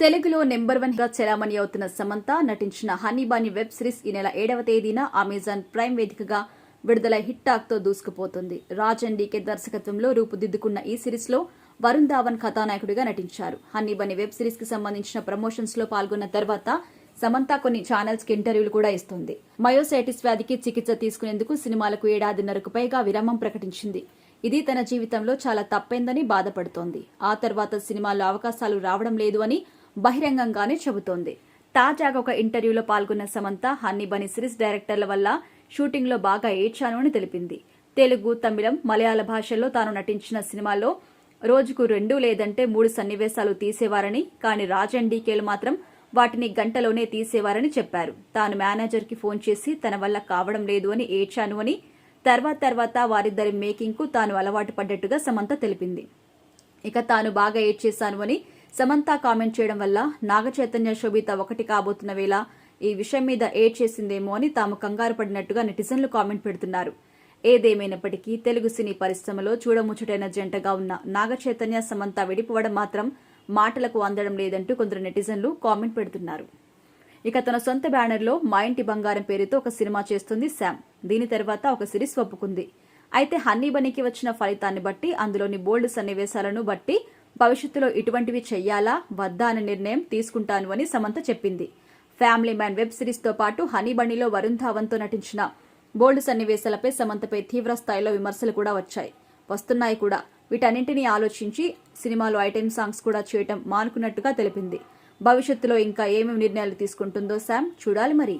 తెలుగులో నెంబర్ 1 గా చలామణి అవుతున్న సమంత నటించిన హనీ బన్నీ వెబ్ సిరీస్ ఈ నెల 7వ తేదీన అమెజాన్ ప్రైమ్ వేదికగా విడుదల హిట్ టాక్ తో దూసుకుపోతుంది. రాజ్ అండ్ డీకే దర్శకత్వంలో రూపుదిద్దుకున్న ఈ సిరీస్ లో వరుణ్ ధావన్ కథానాయకుడిగా నటించారు. హనీ బన్నీ వెబ్ సిరీస్ కి సంబంధించిన ప్రమోషన్స్ లో పాల్గొన్న తర్వాత సమంత కొన్ని ఛానల్స్ కి ఇంటర్వ్యూలు కూడా ఇస్తోంది. మయోసైటిస్ వ్యాధికి చికిత్స తీసుకునేందుకు సినిమాలకు 1.5 పైగా విరామం ప్రకటించింది. ఇది తన జీవితంలో చాలా తప్పైందని బాధపడుతోంది. ఆ తర్వాత సినిమాల్లో అవకాశాలు రావడం లేదు అని బహిరంగంగానే చెబుతోంది. తాజాగా ఒక ఇంటర్వ్యూలో పాల్గొన్న సమంత హనీ బన్నీ సిరీస్ డైరెక్టర్ల వల్ల షూటింగ్ లో బాగా ఏడ్చాను అని తెలిపింది. తెలుగు, తమిళం, మలయాళ భాషల్లో తాను నటించిన సినిమాల్లో రోజుకు 2 లేదంటే 3 సన్నివేశాలు తీసేవారని, కానీ రాజ్ అండ్ డీకేలు మాత్రం వాటిని గంటలోనే తీసేవారని చెప్పారు. తాను మేనేజర్ కి ఫోన్ చేసి తన వల్ల కావడం లేదు అని ఏడ్చాను అని, తర్వాత వారిద్దరి మేకింగ్ కు తాను అలవాటు పడ్డట్టుగా సమంత తెలిపింది. ఇక తాను బాగా ఏడ్చేశాను అని సమంత కామెంట్ చేయడం వల్ల నాగచైతన్య శోభిత ఒకటి కాబోతున్న వేళ ఈ విషయం మీద ఏడ్ చేసిందేమో అని తాము కంగారు పడినట్టుగా నెటిజన్లు కామెంట్ పెడుతున్నారు. ఏదేమైనప్పటికీ తెలుగు సినీ పరిశ్రమలో చూడముచ్చటైన జంటగా ఉన్న నాగచైతన్య సమంత విడిపోవడం మాత్రం మాటలకు అందడం లేదంటూ కొందరు నెటిజన్లు కామెంట్ పెడుతున్నారు. ఇక తన సొంత బ్యానర్లో మా ఇంటి బంగారం పేరుతో ఒక సినిమా చేస్తుంది శామ్. దీని తర్వాత ఒక సిరీస్ ఒప్పుకుంది. అయితే హనీ బన్నీకి వచ్చిన ఫలితాన్ని బట్టి, అందులోని బోల్డ్ సన్నివేశాలను బట్టి భవిష్యత్తులో ఇటువంటివి చెయ్యాలా వద్దా అనే నిర్ణయం తీసుకుంటాను అని సమంత చెప్పింది. ఫ్యామిలీ మ్యాన్ వెబ్ సిరీస్ తో పాటు హనీ బన్నీలో వరుణ్ ధావన్ తో నటించిన బోల్డ్ సన్నివేశాలపై సమంతపై తీవ్ర స్థాయిలో విమర్శలు కూడా వస్తున్నాయి కూడా. వీటన్నింటినీ ఆలోచించి సినిమాలో ఐటెం సాంగ్స్ కూడా చేయటం మానుకున్నట్టుగా తెలిపింది. భవిష్యత్తులో ఇంకా ఏమేమి నిర్ణయాలు తీసుకుంటుందో శామ్ చూడాలి మరి.